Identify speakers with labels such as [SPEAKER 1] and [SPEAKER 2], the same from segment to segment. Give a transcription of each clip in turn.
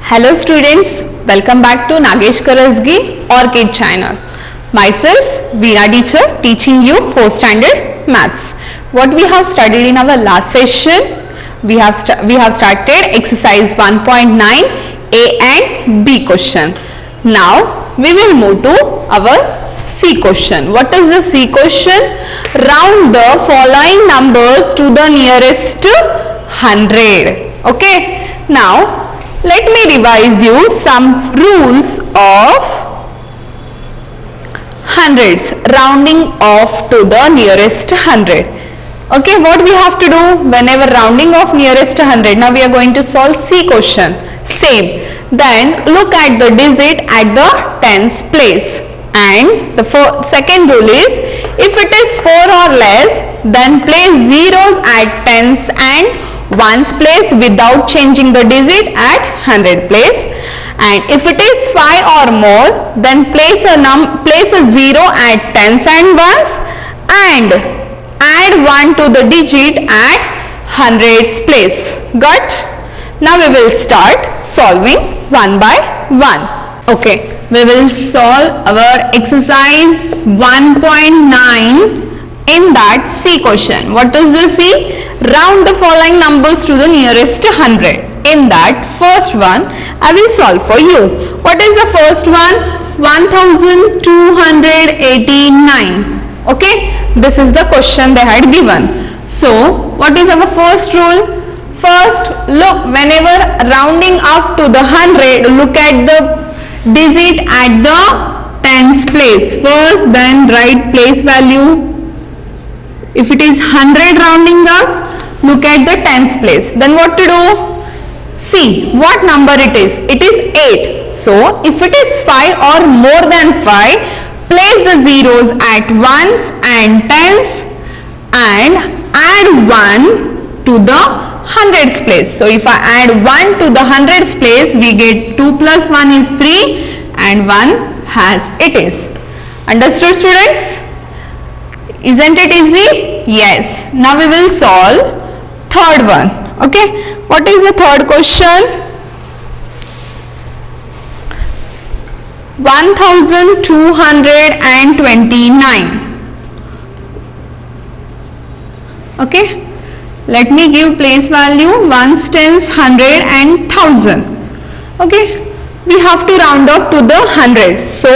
[SPEAKER 1] Hello students, welcome back to Nagesh Karasgi Orchid channel. Myself Veena teacher teaching you 4th standard maths. What we have studied in our last session, we have started exercise 1.9 A and B question. Now we will move to our C question. What is the C question? Round the following numbers to the nearest 100. Okay. Now let me revise you some rules of hundreds, rounding off to the nearest 100. Okay, what we have to do whenever rounding off nearest 100? Now we are going to solve C question. Same. Then look at the digit at the tens place. And the second rule is, if it is 4 or less, then place zeros at tens and ones place without changing the digit at 100 place. And if it is 5 or more, then place a 0 at tens and ones and add 1 to the digit at hundreds place. Got? Now we will start solving one by one. Okay, we will solve our exercise 1.9 in that C question. What is the C? Round the following numbers to the nearest 100. In that first one, I will solve for you. What is the first one? 1289. Okay, this is the question they had given. So, what is our first rule? First, look, whenever rounding up to the 100, look at the digit at the tens place. First, then write place value. If it is 100 rounding up, look at the tens place. Then what to do? See what number it is. It is 8. So if it is 5 or more than 5, place the zeros at ones and tens and add 1 to the hundreds place. So if I add 1 to the hundreds place, we get 2 plus 1 is 3 and 1 has it is. Understood students? Isn't it easy? Yes. Now we will solve third one. Okay, what is the third question? 1229. Okay, let me give place value ones, tens, 100 and 1000. Okay, we have to round up to the hundreds. So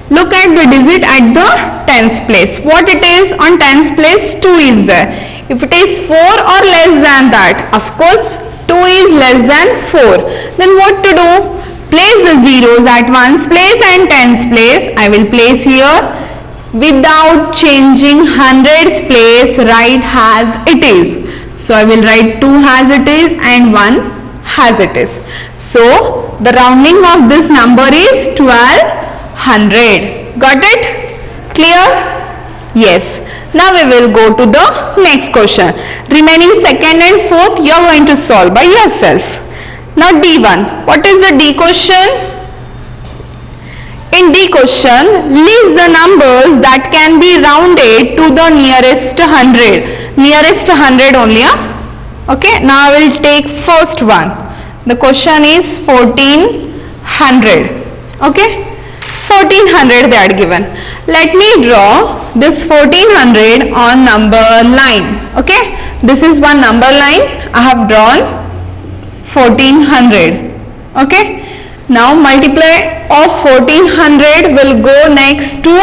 [SPEAKER 1] look at the digit at the tens place. What it is on tens place? 2 is there. If it is 4 or less than that, of course 2 is less than 4. Then what to do? Place the zeros at ones place and tens place. I will place here without changing hundreds place. Write as it is. So I will write 2 as it is and 1 as it is. So the rounding of this number is 1200. Got it? Clear? Yes. Now we will go to the next question. Remaining second and fourth you are going to solve by yourself. Now D1. What is the D question? In D question, list the numbers that can be rounded to the nearest 100. Nearest 100 only. Okay. Now I will take first one. The question is 1400. Okay. 1400 they are given. Let me draw this 1400 on number line. Okay, this is one number line. I have drawn 1400. Okay, now multiply of 1400 will go next to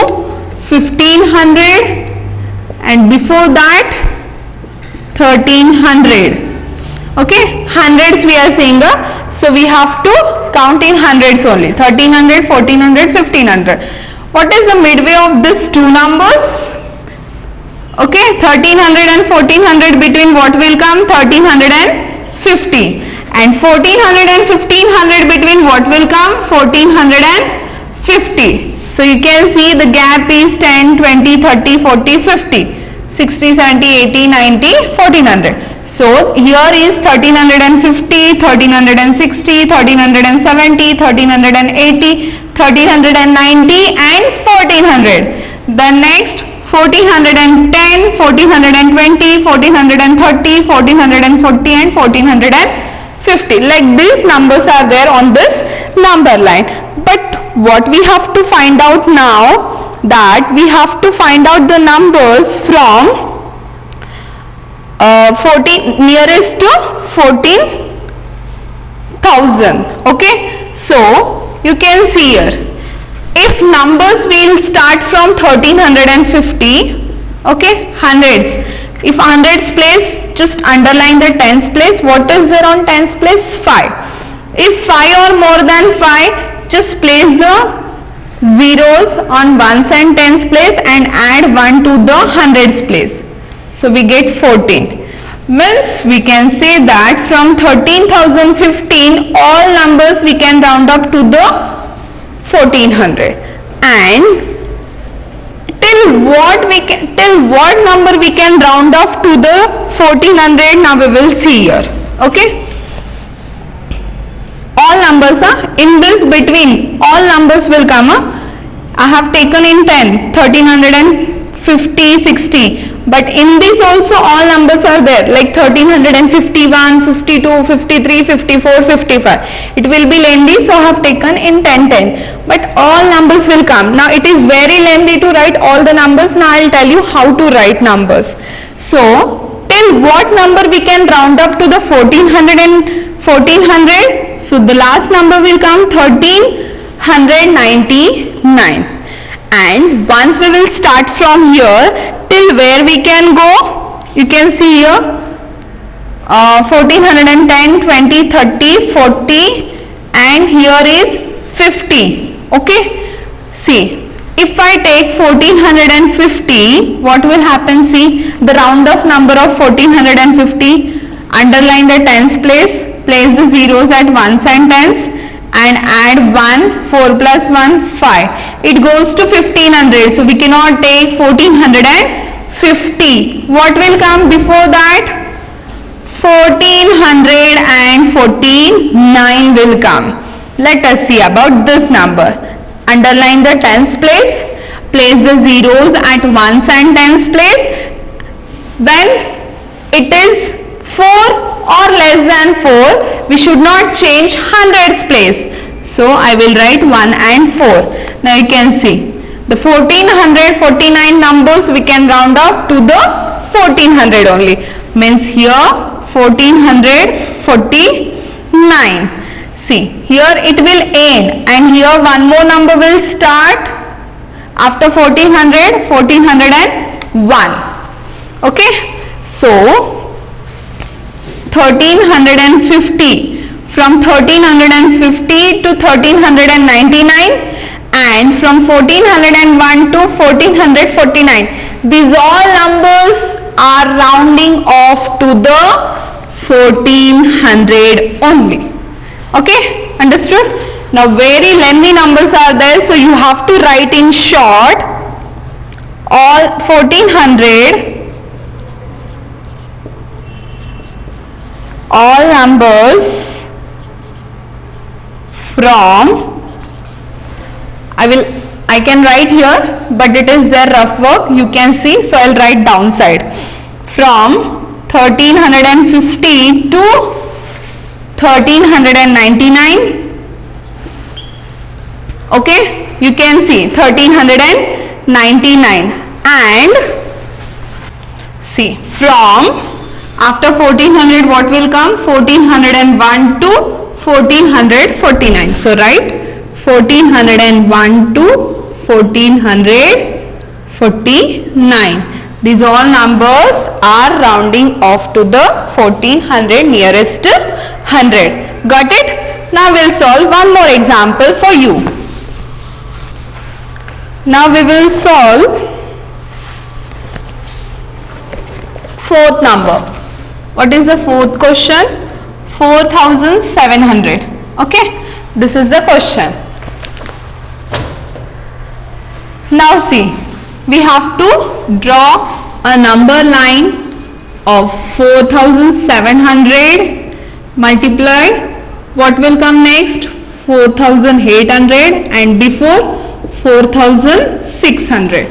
[SPEAKER 1] 1500 and before that 1300. Okay, hundreds we are saying, so we have to count in hundreds only. 1300, 1400, 1500. What is the midway of these two numbers? Okay, 1300 and 1400 between what will come? 1350. And 1400 and 1500 between what will come? 1450. So you can see the gap is 10, 20, 30, 40, 50, 60, 70, 80, 90, 1400. So here is 1350, 1360, 1370, 1380, 1390 and 1400. The next 1410, 1420, 1430, 1440 and 1450. Like these numbers are there on this number line. But what we have to find out now, that we have to find out the numbers from 14 nearest to 14,000. Okay, so you can see here, if numbers will start from 1350, okay, hundreds. If hundreds place, just underline the tens place. What is there on tens place? 5. If 5 or more than 5, just place the zeros on ones and tens place and add 1 to the hundreds place. So we get 14. Means we can say that from 13,015 all numbers we can round up to the 1400. And till what number we can round off to the 1400, now we will see here. Okay, all numbers are in this between, all numbers will come. I have taken in 10, 1350, 60, but in this also all numbers are there, like 1351, 52, 53, 54, 55. It will be lengthy, so I have taken in 10, 10. But all numbers will come. Now it is very lengthy to write all the numbers. Now I will tell you how to write numbers. So till what number we can round up to the 1400 and 1400? So the last number will come 1399. And once we will start from here, till where we can go? You can see here 1410, 20, 30, 40 and here is 50. Okay, see, if I take 1450, what will happen? See, the round off number of 1450, underline the tens place, place the zeros at ones and tens and add 1, 4 plus 1, 5. It goes to 1500, so we cannot take 1450. What will come before that? 1449 will come. Let us see about this number. Underline the tens place, place the zeros at ones and tens place. When it is 4 or less than 4, we should not change hundreds place. So I will write 1 and 4. Now you can see the 1449 numbers we can round up to the 1400 only. Means here 1449. See, here it will end and here one more number will start after 1400, 1401. Okay, so 1350, from 1350 to 1399 and from 1401 to 1449. These all numbers are rounding off to the 1400 only. Okay, understood? Now very lengthy numbers are there, so you have to write in short all 1400, all numbers from, I can write here, but it is their rough work, you can see, so I will write downside. From 1350 to 1399. Okay, you can see 1399 and see from after 1400 what will come? 1401 to 1449. So write 1401 to 1449. These all numbers are rounding off to the 1400 nearest 100. Got it? Now we will solve one more example for you. Now we will solve fourth number. What is the fourth question? 4700. Okay, this is the question. Now see, we have to draw a number line of 4700 multiply, what will come next? 4800 and before 4600.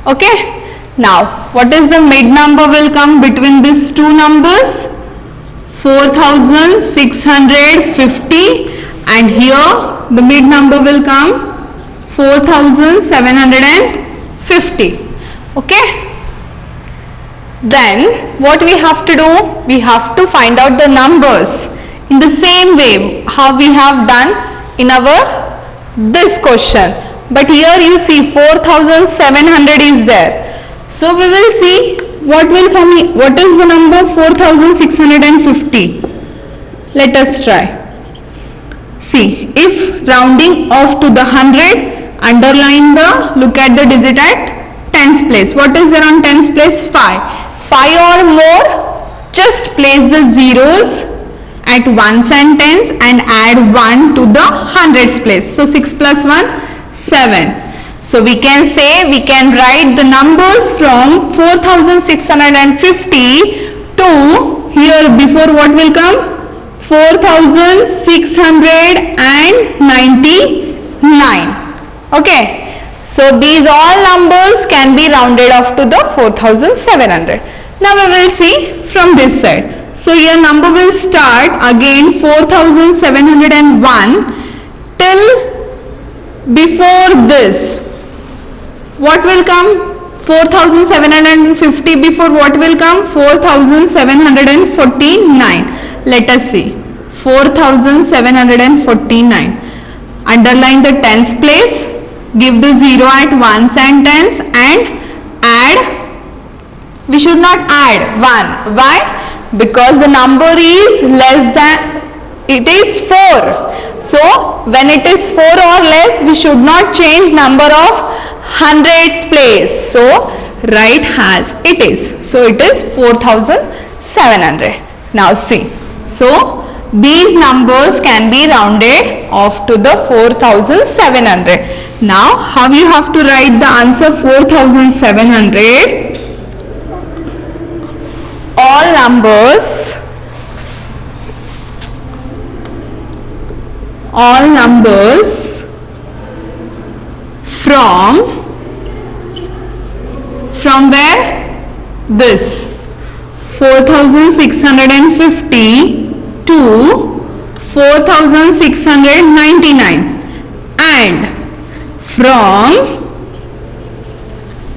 [SPEAKER 1] Okay. Now what is the mid number will come between these two numbers? 4650, and here the mid number will come 4750. Okay. Then what we have to do? We have to find out the numbers in the same way how we have done in our this question. But here you see 4700 is there. So we will see what will come. What is the number? 4650. Let us try. See, if rounding off to the 100, underline the, look at the digit at tens place. What is there on tens place? 5. 5 or more, just place the zeros at ones and tens and add 1 to the hundreds place. So 6 plus 1, 7. So we can say, we can write the numbers from 4650 to here before what will come? 4699. Okay. So these all numbers can be rounded off to the 4700. Now we will see from this side. So your number will start again 4701 till before this. What will come? 4750 before what will come? 4749. Let us see. 4749. Underline the tens place. Give the 0 at ones and tens and add. We should not add 1. Why? Because the number is less than, it is 4. So when it is 4 or less, we should not change number of hundreds place. So write as it is. So it is 4700. Now see. So these numbers can be rounded off to the 4700. Now how you have to write the answer 4700? All numbers from where? This 4650 to 4699, and from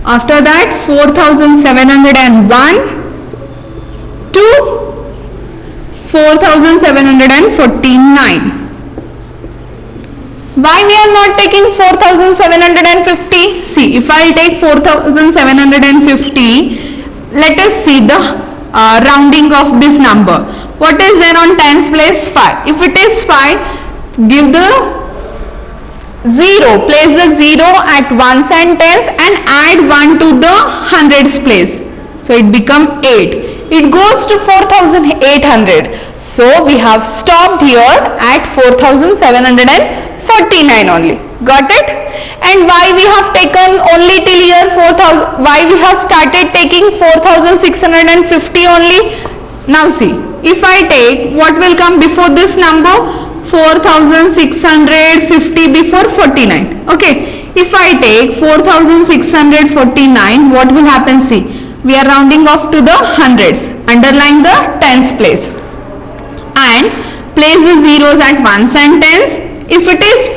[SPEAKER 1] after that 4701 to 4749. Why we are not taking 4750? See, if I take 4750, let us see the rounding of this number. What is there on tens place? 5. If it is 5, give the 0, place the 0 at ones and tens and add 1 to the hundreds place. So it become 8. It goes to 4800. So we have stopped here at 4749 only. Got it? And why we have taken only till here 4000? Why we have started taking 4650 only? Now see, if I take, what will come before this number? 4650 before 49. Okay. If I take 4649, what will happen? See, we are rounding off to the hundreds. Underline the tens place and place the zeros at ones and tens. If it is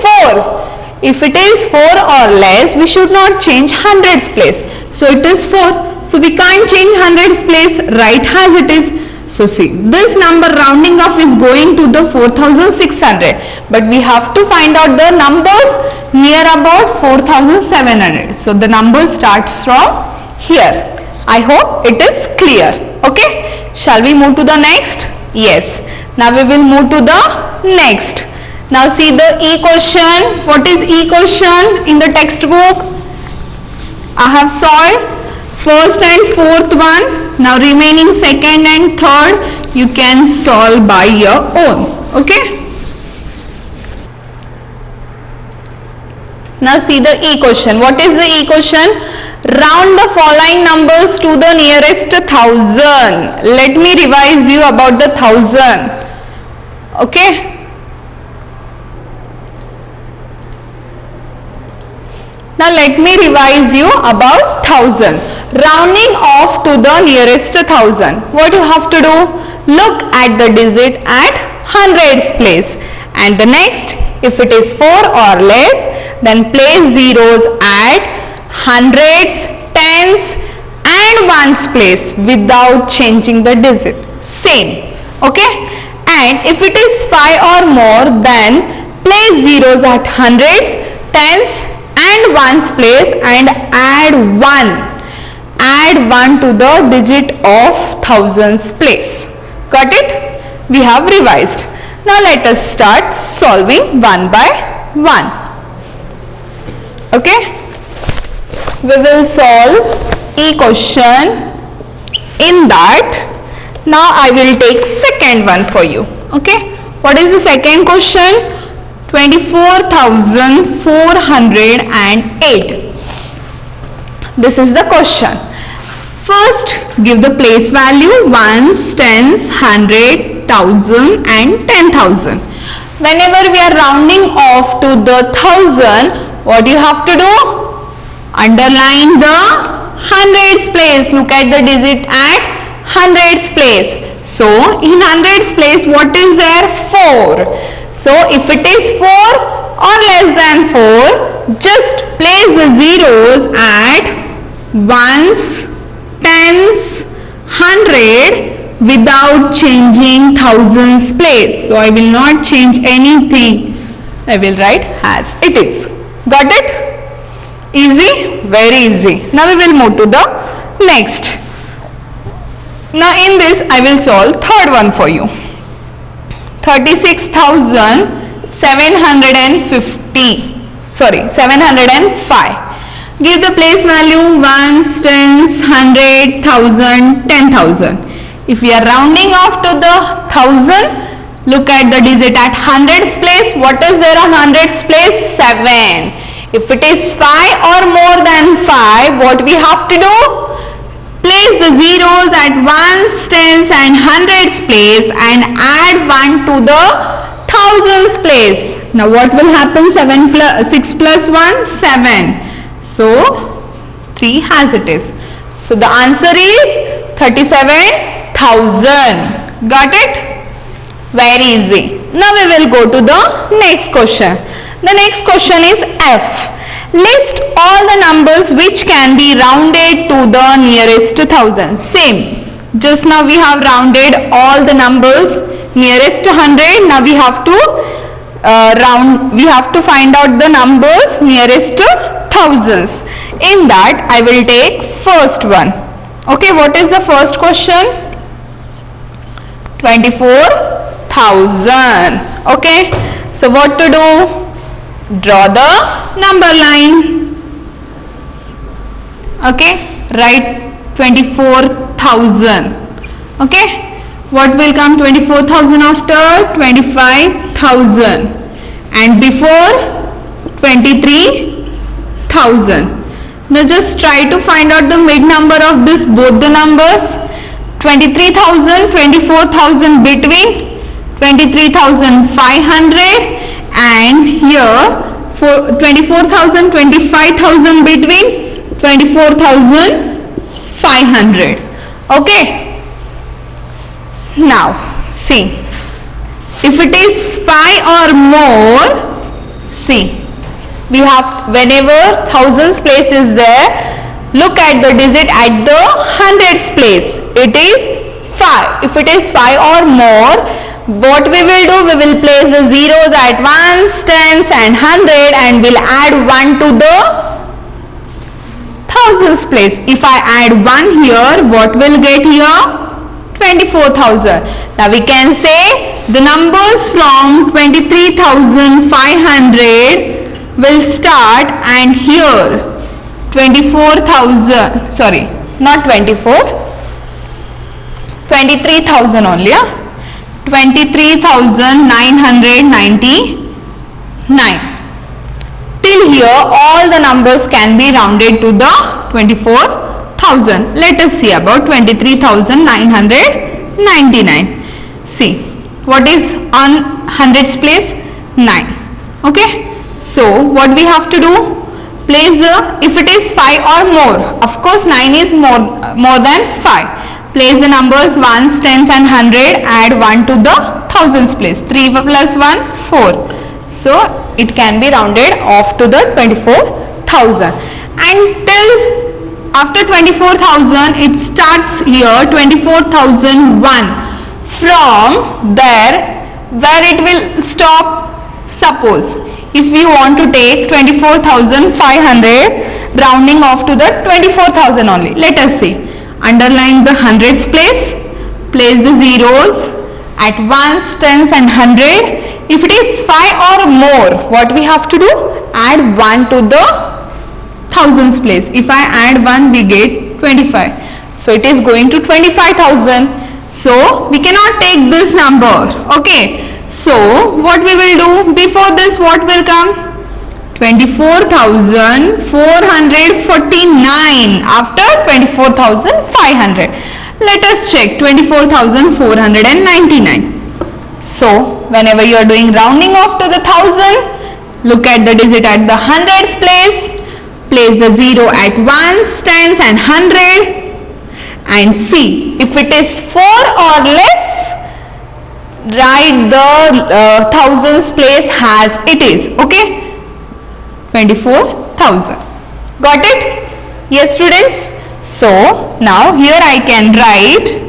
[SPEAKER 1] 4 or less, we should not change hundreds place. So it is 4. So we can't change hundreds place, right as it is. So see, this number rounding off is going to the 4600, but we have to find out the numbers near about 4700. So the number starts from here. I hope it is clear. Okay. Shall we move to the next? Yes. Now we will move to the next. Now see the E question. What is E question in the textbook? I have solved first and fourth one. Now remaining second and third you can solve by your own. Okay. Now see the E question. What is the E question? Round the following numbers to the nearest 1000. Let me revise you about the 1000. Okay. Now let me revise you about 1000. Rounding off to the nearest 1000. What you have to do? Look at the digit at hundreds place. And the next, if it is 4 or less, then place zeros at hundreds, tens and ones place without changing the digit. Same. Okay. And if it is 5 or more, then place zeros at hundreds, tens and ones place and add 1 to the digit of thousands place. Got it? We have revised. Now let us start solving one by one. Okay, we will solve each question. In that, now I will take second one for you. Okay, what is the second question? 24,408. This is the question. First, give the place value ones, tens, hundred, thousand and 10,000. Whenever we are rounding off to the thousand, what you have to do? Underline the hundreds place. Look at the digit at hundreds place. So, in hundreds place, what is there? 4. So, if it is 4 or less than 4, just place the zeros at ones, tens, hundred without changing thousands place. So, I will not change anything. I will write as it is. Got it? Easy? Very easy. Now, we will move to the next. Now, in this, I will solve third one for you. 705. Give the place value ones, tens, hundred, thousand, 10,000. If we are rounding off to the thousand, look at the digit at hundreds place. What is there on hundreds place? 7. If it is 5 or more than 5, what we have to do? Place the zeros at ones, tens and hundreds place and add 1 to the thousands place. Now what will happen? 6 plus 1? 7. So 3 as it is. So the answer is 37,000. Got it? Very easy. Now we will go to the next question. The next question is F. List all the numbers which can be rounded to the nearest 1000. Same. Just now we have rounded all the numbers nearest to 100. Now we have to find out the numbers nearest to thousands. In that, I will take first one. Okay, what is the first question? 24,000. Okay, so what to do? Draw the number line. Okay, write 24,000. Okay, what will come 24,000 after? 25,000 and before 23,000. Now just try to find out the mid number of this both the numbers. 23,000, 24,000 between 23,500 and here for 24,000, 25,000 between 24,500. Okay. Now see, if it is 5 or more, see, we have whenever thousands place is there, look at the digit at the hundreds place. It is 5. If it is 5 or more, what we will do? We will place the zeros at ones, tens and hundred and will add 1 to the thousands place. If I add 1 here, what will get here? 24,000. Now we can say the numbers from 23,500 will start and here 24,000, sorry, not 24, 23,000 only, 23,999. Till here all the numbers can be rounded to the 24,000. Let us see about 23,999. See, what is on hundreds place? 9. Okay. So what we have to do? Place the, if it is 5 or more, of course 9 is more than 5. Place the numbers ones, tens and 100, add 1 to the thousands place. 3 plus 1, 4. So it can be rounded off to the 24,000. Until after 24,000 it starts here 24,001. From there, where it will stop? Suppose if you want to take 24,500, rounding off to the 24,000 only. Let us see. Underline the hundreds place. Place the zeros at ones, tens and 100. If it is 5 or more, what we have to do? Add 1 to the thousands place. If I add 1, we get 25. So it is going to 25,000. So we cannot take this number. Okay. So what we will do? Before this, what will come? 24,449 after 24,500. Let us check 24,499. So whenever you are doing rounding off to the thousand, look at the digit at the hundreds place. Place the zero at ones, tens and 100 and see if it is 4 or less. Write the thousands place as it is. Okay. 24,000. Got it? Yes, students. So now here I can write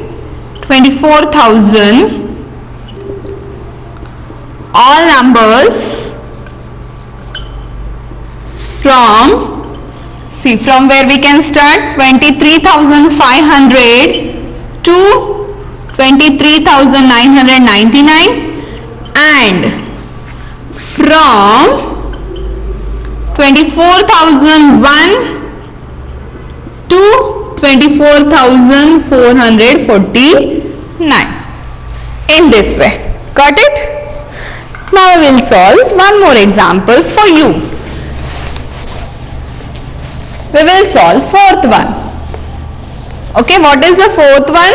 [SPEAKER 1] 24,000. All numbers from, see, from where we can start? 23,500 to 23,999 and from 24,001 to 24,449 in this way. Got it? Now we will solve one more example for you. We will solve fourth one. Okay, what is the fourth one?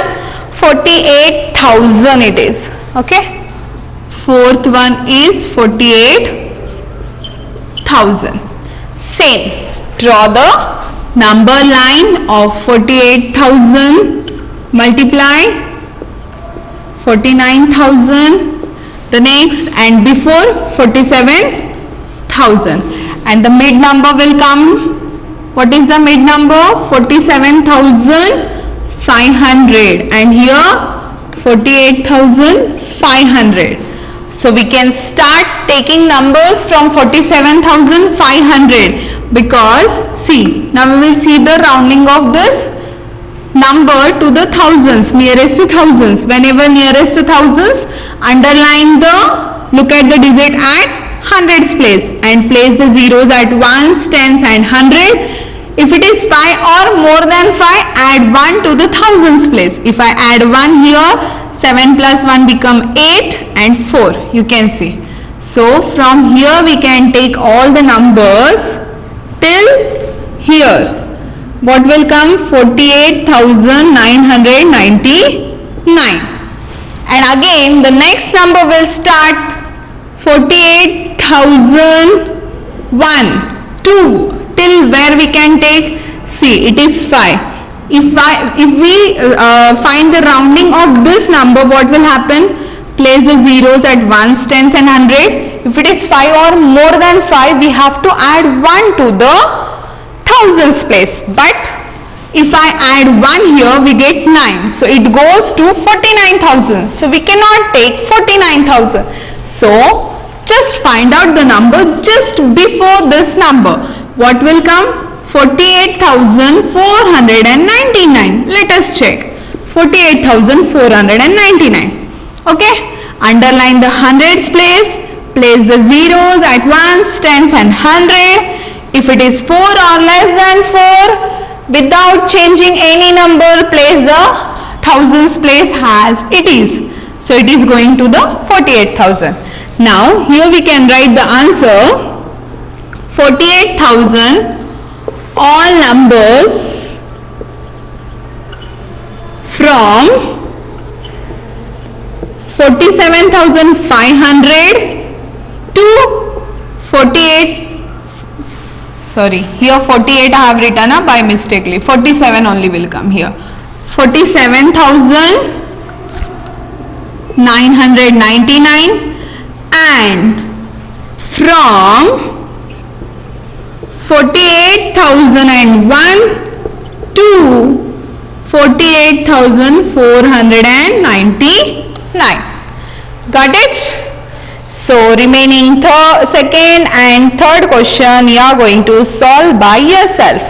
[SPEAKER 1] 48,000 it is. Okay, fourth one is 48,000. Same, draw the number line of 48,000, multiply 49,000, the next and before 47,000 and the mid number will come. What is the mid number? 47,500 and here 48,500. So we can start taking numbers from 47,500 because see, now we will see the rounding of this number to the thousands, nearest to thousands. Whenever nearest to thousands, underline the, look at the digit at hundreds place and place the zeros at ones, tens and 100. If it is 5 or more than 5, add 1 to the thousands place. If I add 1 here, 7 plus 1 become 8 and 4. You can see. So from here we can take all the numbers till here. What will come? 48,999. And again the next number will start 48,001, 2. Till where we can take? See, it is 5. If we find the rounding of this number, what will happen? Place the zeros at ones, tens and 100. If it is 5 or more than 5, we have to add 1 to the thousands place. But if I add 1 here, we get 9. So it goes to 49,000. So we cannot take 49,000. So just find out the number just before this number. What will come? 48,499. Let us check. 48,499. Okay. Underline the hundreds place. Place the zeros at ones, tens and 100. If it is 4 or less than 4, without changing any number, place the thousands place as it is. So it is going to the 48,000. Now here we can write the answer. 48,000 all numbers from 47,500 to 48, sorry, here 48 I have written by mistakenly, 47 only will come here, 47,999, and from 48,001 to 48,499. Got it? So remaining second and third question you are going to solve by yourself.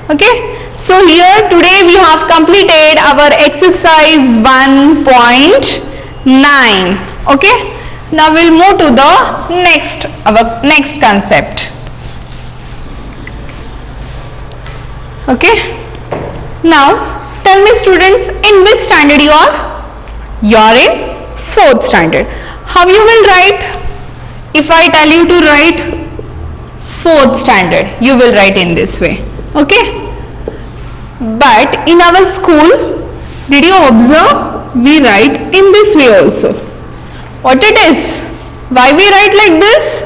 [SPEAKER 1] Okay? So here today we have completed our exercise 1.9. Okay? Now we'll move to the our next concept. Okay? Now tell me students, in which standard you are? You are in 4th standard. How you will write? If I tell you to write 4th standard, you will write in this way. Okay? But in our school, did you observe? We write in this way also. What it is? Why we write like this?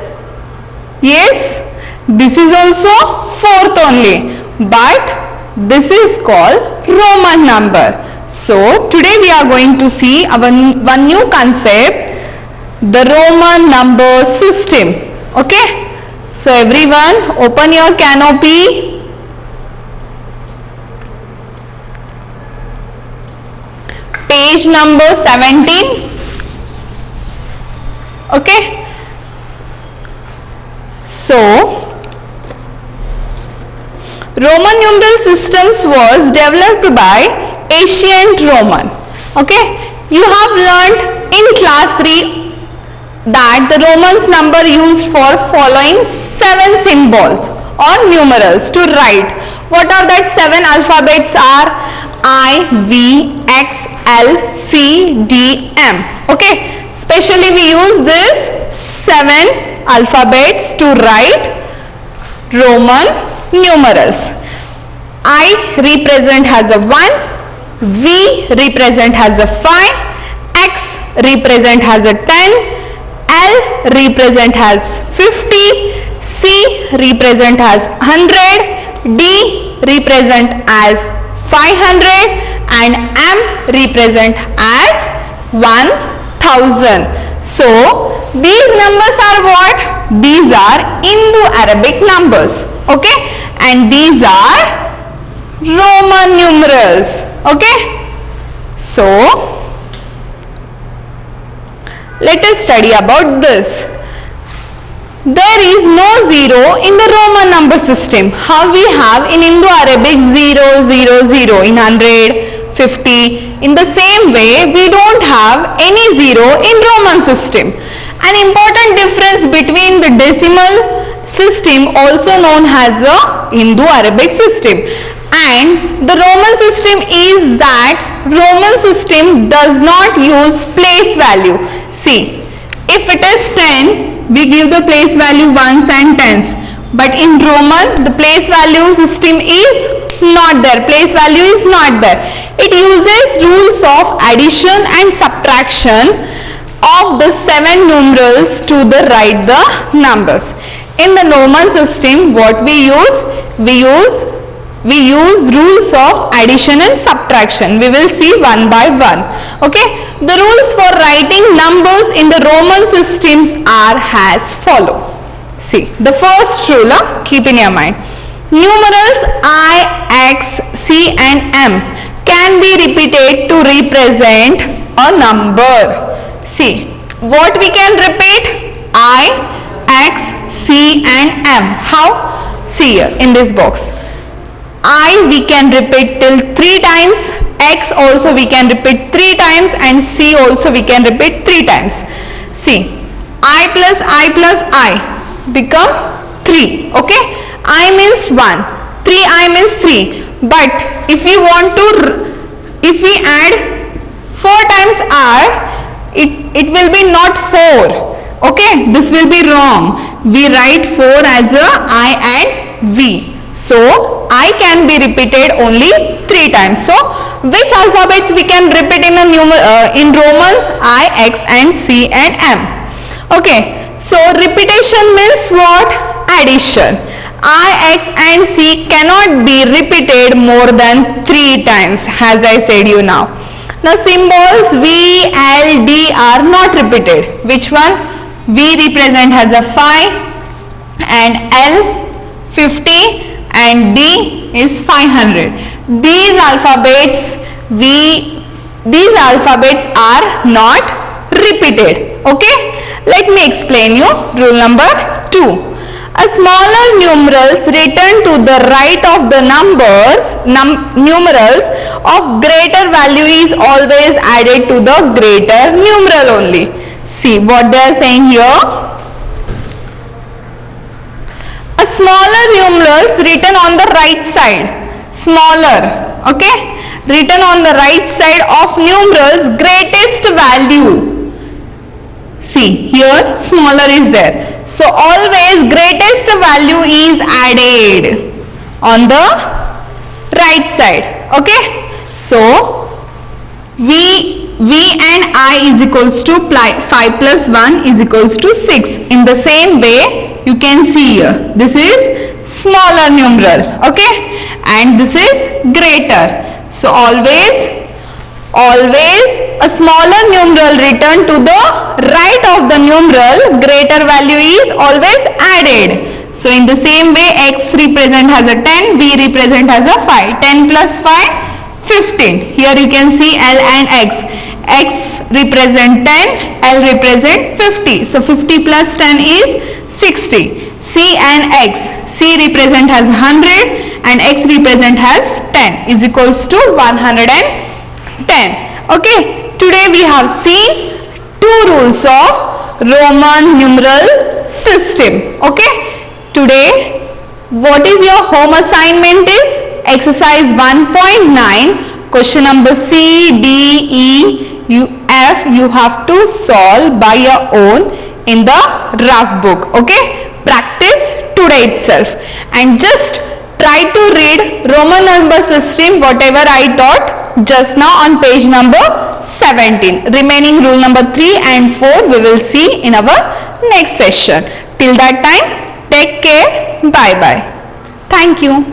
[SPEAKER 1] Yes, this is also 4th only. But this is called Roman number. So today we are going to see our one new concept, the Roman number system. Okay? So everyone open your canopy. Page number 17. Okay? So Roman numeral systems was developed by ancient Roman. Okay? You have learnt in class 3 that the Romans number used for following 7 symbols or numerals to write. What are that 7 alphabets are? I, V, X, L, C, D, M. Okay? Specially we use this 7 alphabets to write Roman numerals. I represent as a 1, V represent as a 5, X represent as a 10, L represent as 50, C represent as 100, D represent as 500, and M represent as 1000. So these numbers are what? These are Indo-Arabic numbers. Okay? And these are Roman numerals. Okay? So let us study about this. There is no zero in the Roman number system. How we have in Indo-Arabic 0, 0, 0 in 100, 50. In the same way, we don't have any zero in Roman system. An important difference between the decimal system, also known as the Indo-Arabic system, and the Roman system is that Roman system does not use place value. See, if it is 10, we give the place value ones and tens. But in Roman, the place value system is not there. Place value is not there. It uses rules of addition and subtraction of the 7 numerals to the write the numbers. In the Roman system, what we use? We use rules of addition and subtraction. We will see one by one. Okay? The rules for writing numbers in the Roman systems are as follow. See, the first rule, keep in your mind. Numerals I, X, C and M can be repeated to represent a number. See, what we can repeat? I, X, C and M. How? See here in this box. I we can repeat till 3 times, X also we can repeat 3 times, and C also we can repeat 3 times. See, I plus I become 3. Okay, I means 1, 3I means 3. But if we want to, if we add 4 times R, it will be not 4. Okay, this will be wrong. We write 4 as a I and V. So I can be repeated only 3 times. So which alphabets we can repeat in in Romans? I, X and C and M. Okay. So repetition means what? Addition. I, X and C cannot be repeated more than 3 times, as I said you now. Now symbols V, L, D are not repeated. Which one? V represent as a 5 and L 50 and D is 500. These alphabets are not repeated. Okay? Let me explain you rule number 2. A smaller numerals written to the right of the numerals of greater value is always added to the greater numeral only. See what they are saying here. A smaller numerals written on the right side. Smaller. Okay. Written on the right side of numerals greatest value. See here smaller is there. So always greatest value is added on the right side. Okay. So V and I is equals to 5 plus 1 is equals to 6. In the same way you can see here. This is smaller numeral. Okay. And this is greater. So always a smaller numeral written to the right of the numeral, greater value is always added. So in the same way X represent as a 10, B represent as a 5. 10 plus 5, 15. Here you can see L and X. X represent 10, L represent 50. So 50 plus 10 is 60. C and X. C represent as 100 and X represent as 10 is equals to 110. Okay, today we have seen 2 rules of Roman numeral system. Okay, today what is your home assignment is exercise 1.9, question number C, D, E, F you have to solve by your own in the rough book. Okay, practice today itself and just try to read Roman number system whatever I taught just now on page number 17. Remaining rule number 3 and 4 we will see in our next session. Till that time, take care. Bye bye. Thank you.